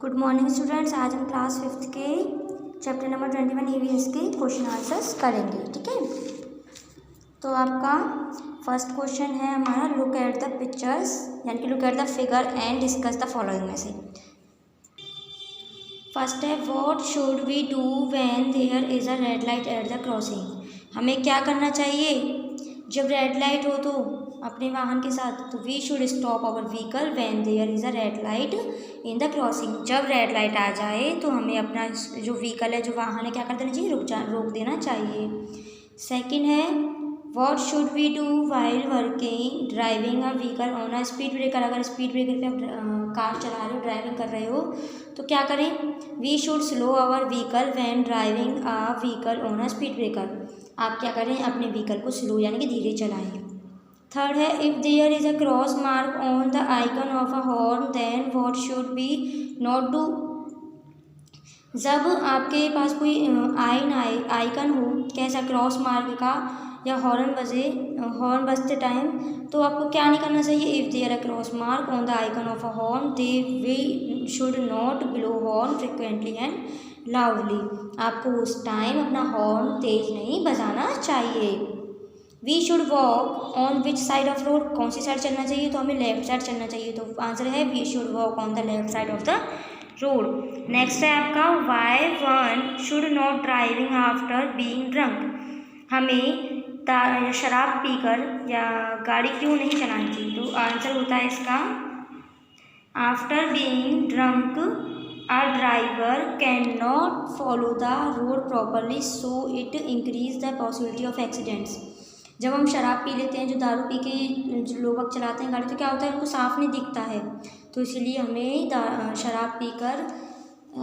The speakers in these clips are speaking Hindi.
Good morning students. आज हम क्लास 5th के चैप्टर नंबर 21 ईवीएस के क्वेश्चन आंसर्स करेंगे। ठीक है, तो आपका फर्स्ट क्वेश्चन है हमारा, लुक एट द पिक्चर्स यानी कि look at the figure and discuss the following में से। फर्स्ट है, what should we do when there is a red light at the crossing. हमें क्या करना चाहिए जब रेड लाइट हो तो अपने वाहन के साथ। तो we should stop our vehicle when there is a red light in the crossing. जब रेड लाइट आ जाए तो हमें अपना जो व्हीकल है, जो वाहन है, क्या कर देना चाहिए, रोक देना चाहिए। सेकंड है, what should we do while working driving a vehicle on a speed breaker. अगर स्पीड ब्रेकर पे आप कार चला रहे हो, ड्राइविंग कर रहे हो, तो क्या करें, we should slow our vehicle when driving a vehicle on a speed breaker. आप क्या करें, अपने व्हीकल को स्लो यानी कि धीरे चलाएं। थर्ड है, if there is a cross mark on the icon of a horn then what should be not do. जब आपके पास कोई आइकन हो, कैसा, क्रॉस मार्क का, या हॉर्न बजते टाइम, तो आपको क्या नहीं करना चाहिए। If there a cross mark on the icon of a horn then we should not blow horn frequently and loudly. आपको उस टाइम अपना हॉर्न तेज नहीं बजाना चाहिए। We should walk on which side of road. कौन सी साइड चलना चाहिए, तो हमें लेफ्ट साइड चलना चाहिए। तो आंसर है we should walk on the left side of the road. Next है आपका, why one should not driving after being drunk. हमें शराब पीकर या गाड़ी क्यों नहीं चलानी चाहिए। तो आंसर होता है इसका, after being drunk a driver can not follow the road properly so it increase the possibility of accidents. जब हम शराब पी लेते हैं, जो दारू पी के जो लोग चलाते हैं गाड़ी, तो क्या होता है, उनको साफ नहीं दिखता है। तो इसलिए हमें शराब पीकर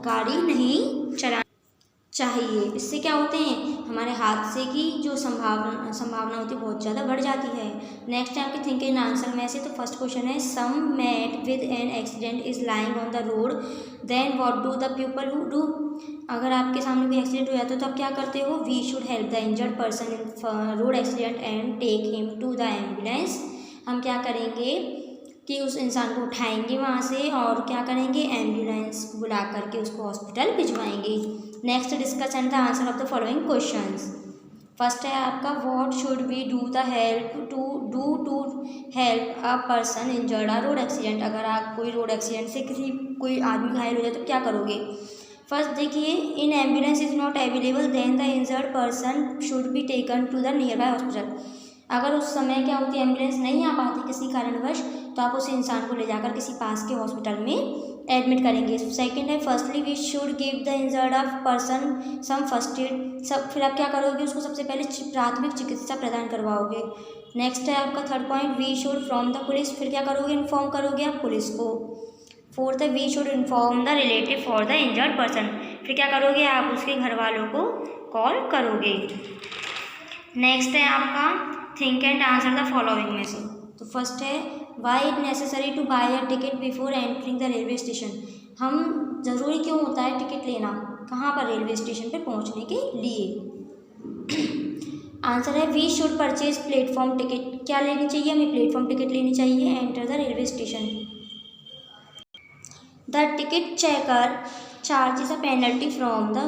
गाड़ी नहीं चलानी चाहिए। इससे क्या होते हैं, हमारे हादसे की जो संभावना होती है बहुत ज़्यादा बढ़ जाती है। नेक्स्ट है आपके थिंक एंड आंसर में से। तो फर्स्ट क्वेश्चन है, some met with an accident is lying on the road then what do the people who do. अगर आपके सामने कोई एक्सीडेंट हो जाता है तो आप क्या करते हो, we should help the injured person in road accident and take him to the ambulance. हम क्या करेंगे कि उस इंसान को उठाएंगे वहाँ से और क्या करेंगे, एम्बुलेंस बुला करके उसको हॉस्पिटल भिजवाएंगे। Next, discuss and the answer of the following questions. First है आपका, what should we do the help to help a person injured a road accident. अगर आप कोई रोड एक्सीडेंट से कोई आदमी घायल हो जाए तो क्या करोगे। फर्स्ट देखिए, in ambulance is not available then the injured person should be taken to the nearby hospital. अगर उस समय क्या होती है, एम्बुलेंस नहीं आ पाती किसी कारणवश, तो आप उस इंसान को ले जाकर किसी पास के हॉस्पिटल में एडमिट करेंगे। सेकंड है, firstly we should give the injured of person some first aid. फिर आप क्या करोगे, उसको सबसे पहले प्राथमिक चिकित्सा प्रदान करवाओगे। नेक्स्ट है आपका third point, we should from the police. फिर क्या करोगे, इन्फॉर्म करोगे आप पुलिस को। फोर्थ है, we should inform the relative for the injured person. फिर क्या करोगे, आप उसके घर वालों को कॉल करोगे। नेक्स्ट है आपका, think and answer the following में से। तो फर्स्ट है, why it necessary to buy a ticket before entering the railway station. हम ज़रूरी क्यों होता है टिकट लेना, कहाँ पर, रेलवे स्टेशन पर पहुँचने के लिए। आंसर है, we should purchase platform ticket. क्या लेनी चाहिए, हमें प्लेटफॉर्म टिकट लेनी चाहिए enter the railway station. The ticket checker charges a penalty from the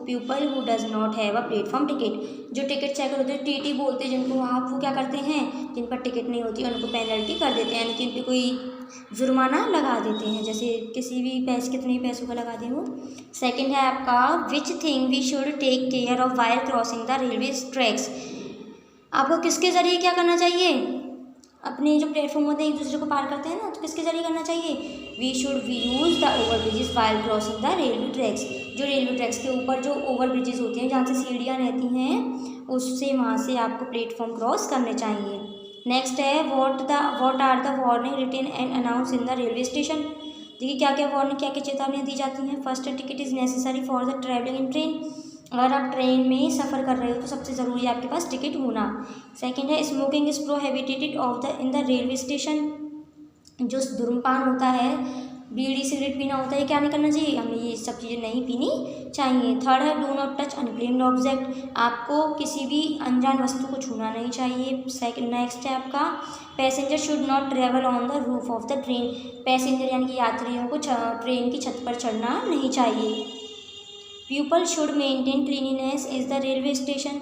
people who does not have a platform ticket. जो टिकट चेकर होते हैं, टीटी बोलते हैं जिनको, आप वो क्या करते हैं, जिन पर टिकट नहीं होती उनको पेनल्टी कर देते हैं, यानी कि उन पर कोई जुर्माना लगा देते हैं, जैसे किसी भी कितने पैसों का लगा दें वो। सेकंड है आपका, which thing we should take care of while crossing the railway tracks. आपको किसके ज़रिए क्या करना चाहिए, अपने जो प्लेटफॉर्म होते हैं एक दूसरे को पार करते हैं ना, तो किसके जरिए करना चाहिए, we should use the over bridges while crossing the railway tracks. जो रेलवे ट्रैक्स के ऊपर जो ओवर ब्रिजेस होते हैं, जहाँ से सीढ़ियाँ रहती हैं, उससे वहाँ से आपको प्लेटफॉर्म क्रॉस करने चाहिए। नेक्स्ट है, what are the warning written and announce in the railway station. देखिए क्या क्या वार्निंग, क्या क्या चेतावनियाँ दी जाती हैं। फर्स्ट है, ticket is necessary for the travelling in train. अगर आप ट्रेन में सफ़र कर रहे हो तो सबसे ज़रूरी है आपके पास टिकट होना। सेकंड है, smoking is prohibited in the railway station. जो धूम्रपान होता है बीड़ी सिगरेट पीना होता है, ये क्या नहीं करना चाहिए, हमें ये सब चीज़ें नहीं पीनी चाहिए। थर्ड है do not touch unclaimed object, आपको किसी भी अनजान वस्तु को छूना नहीं चाहिए। सेकंड नेक्स्ट है आपका passenger should not travel on the roof of the train, passenger यानी कि यात्रियों को ट्रेन की छत पर चढ़ना नहीं चाहिए। People should maintain cleanliness is the railway station,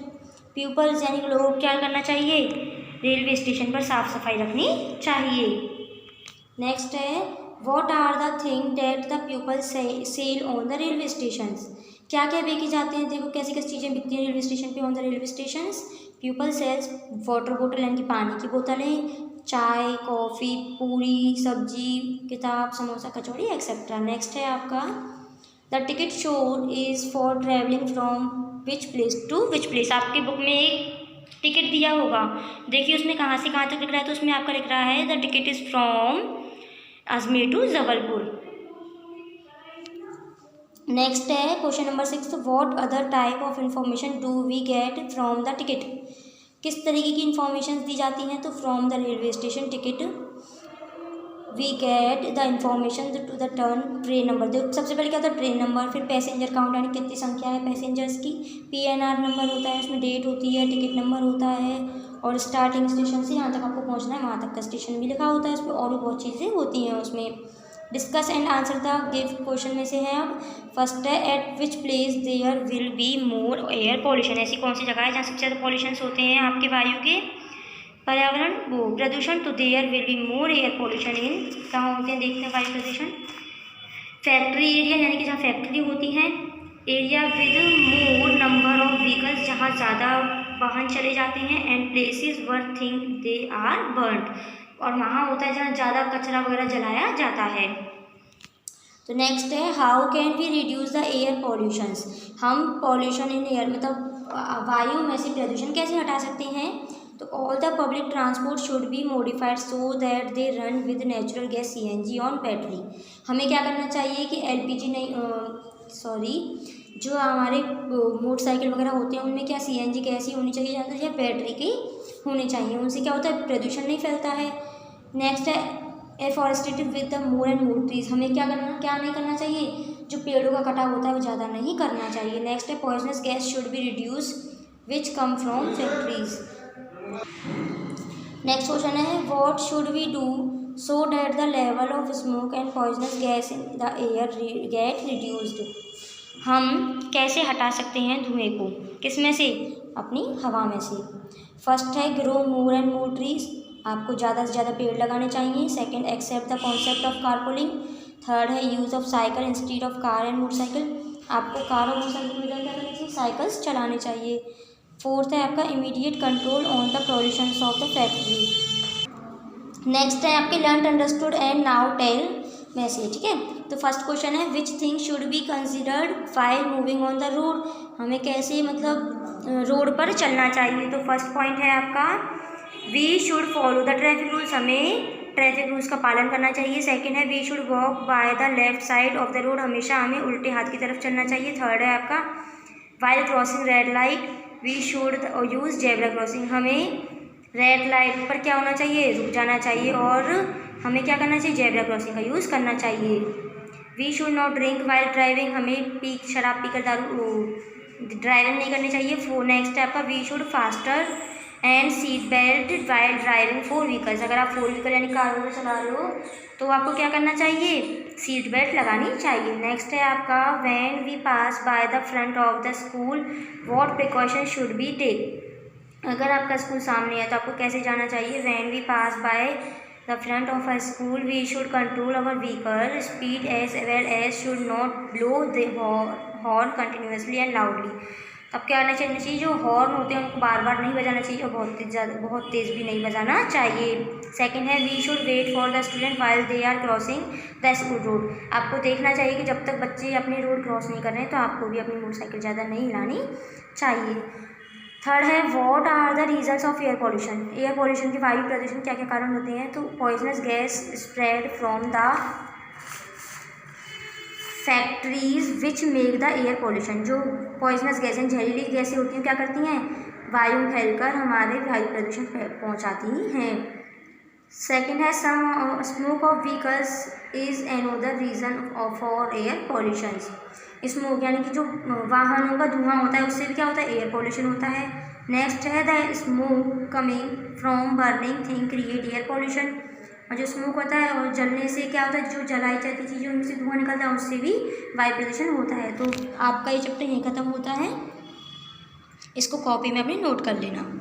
peoples यानी कि लोगों को क्या करना चाहिए, रेलवे स्टेशन पर साफ सफाई रखनी चाहिए। नेक्स्ट है what are the thing that the people sell on the railway station, क्या क्या बेचे जाते हैं, देखो कैसी कैसी चीज़ें बिकती हैं रेलवे स्टेशन पे on the railway station. People sells water बोतल यानी कि पानी की बोतलें, चाय कॉफ़ी पूरी सब्जी किताब समोसा कचौड़ी एक्सेट्रा। नेक्स्ट है आपका the ticket show is for travelling from which place to which place, आपकी बुक में एक टिकट दिया होगा, देखिए उसमें कहाँ से कहाँ तक लिख रहा है, तो उसमें आपका लिख रहा है the ticket is from Ajmer to Jabalpur. Next है question number 6 what other type of information do we get from the ticket, किस तरीके की इंफॉर्मेशन दी जाती हैं, तो from the railway station ticket we get the information to the turn train number, देखो सबसे पहले क्या होता है ट्रेन नंबर, फिर पैसेंजर काउंट यानी कितनी संख्या है पैसेंजर्स की, PNR नंबर होता है उसमें डेट होती है, टिकट नंबर होता है, और स्टार्टिंग स्टेशन से यहाँ तक आपको पहुँचना है वहाँ तक का स्टेशन भी लिखा होता है उसमें, और भी बहुत चीज़ें होती हैं उसमें। Discuss and answer the give question में से है अब फर्स्ट है at which place there will be more air pollution, ऐसी कौन सी जगह है जहाँ सबसे ज़्यादा पॉल्यूशन होते हैं आपके वायु के पर्यावरण वो प्रदूषण, तो there will be more air pollution in, कहाँ होते हैं देखते हैं वायु प्रदूषण, फैक्ट्री एरिया यानी कि जहाँ फैक्ट्री होती हैं, area with more number of vehicles जहाँ ज़्यादा वाहन चले जाते हैं, and places where think they are burned, और वहाँ होता है जहाँ ज़्यादा कचरा वगैरह जलाया जाता है। तो नेक्स्ट है how can we reduce the air pollutions, हम पॉल्यूशन इन एयर मतलब वायु में से प्रदूषण कैसे हटा सकते हैं, तो all the public transport should be modified so that they run with natural gas CNG on battery, हमें क्या करना चाहिए कि LPG नहीं जो हमारे मोटरसाइकिल वगैरह होते हैं उनमें क्या CNG गैस ही होनी चाहिए ज़्यादा, या बैटरी की होनी चाहिए, उनसे क्या होता है प्रदूषण नहीं फैलता है। नेक्स्ट है afforestation with the more and more trees, हमें क्या नहीं करना चाहिए, जो पेड़ों का कटाव होता है वो ज़्यादा नहीं करना चाहिए। नेक्स्ट है poisonous gas should be reduce which come from factories. Next question है what should we do so that the level of smoke and poisonous gas in the air get reduced, हम कैसे हटा सकते हैं धुएं को, किस में से, अपनी हवा में से। फर्स्ट है grow more and more trees, आपको ज़्यादा से ज़्यादा पेड़ लगाने चाहिए। Second accept the concept of carpooling. Third है use of cycle instead of car and motorcycle, आपको कार और मोटरसाइकिल में क्या करनी चाहिए, साइकिल्स चलाने चाहिए। फोर्थ है आपका immediate control on the pollution of the factory. Next है आपके learn understood and now tell message, ठीक है। तो फर्स्ट क्वेश्चन है which thing should be considered while moving on the road, हमें कैसे मतलब रोड पर चलना चाहिए। तो फर्स्ट पॉइंट है आपका we should follow the traffic rules, हमें ट्रैफिक रूल्स का पालन करना चाहिए। सेकंड है we should walk by the left side of the road, हमेशा हमें उल्टे हाथ की तरफ चलना चाहिए। थर्ड है आपका while crossing red light we should use zebra crossing, हमें रेड लाइट पर क्या होना चाहिए, रुक जाना चाहिए, और हमें क्या करना चाहिए, जेब्रा क्रॉसिंग का यूज़ करना चाहिए। We should not drink while driving, हमें शराब पीकर ड्राइविंग नहीं करनी चाहिए। नेक्स्ट है आपका we should faster and seat belt while driving 4 vehicles, अगर आप 4 व्हीकल यानी कार वगैरह चला रहे हो तो आपको क्या करना चाहिए, सीट बेल्ट लगानी चाहिए। नेक्स्ट है आपका when we pass by the front of the school what precaution should be take, अगर आपका स्कूल सामने है तो आपको कैसे जाना चाहिए। When we pass by the front of a school we should control our vehicle speed as well as should not blow the horn continuously and loudly, अब क्या करना चाहिए, जो हॉर्न होते हैं उनको बार बार नहीं बजाना चाहिए और बहुत तेज़ भी नहीं बजाना चाहिए। सेकंड है we should wait for the student while they are crossing the school road, आपको देखना चाहिए कि जब तक बच्चे अपनी रोड क्रॉस नहीं कर रहे हैं तो आपको भी अपनी मोटरसाइकिल ज़्यादा नहीं हिलानी चाहिए। थर्ड है what are the reasons of air pollution, air pollution के वायु प्रदूषण क्या क्या कारण होते हैं। तो poisonous gas spread from the factories which make the air pollution, जो पॉइजनस गैसें जहरीली गैसें होती हैं क्या करती हैं, वायु फैलकर हमारे वायु प्रदूषण पहुँचाती हैं। सेकेंड है some smoke of vehicles is another reason for air pollution. Smoke यानी कि जो वाहनों का धुआं होता है उससे भी क्या होता है, एयर पॉल्यूशन होता है। नेक्स्ट है the smoke coming from burning thing create air pollution. और जो स्मोक होता है और जलने से क्या होता है, जो जलाई जाती चीज़ें उनसे धुआं निकलता है उससे भी वायु प्रदूषण होता है। तो आपका ये चैप्टर यहीं खत्म होता है, इसको कॉपी में अपनी नोट कर लेना।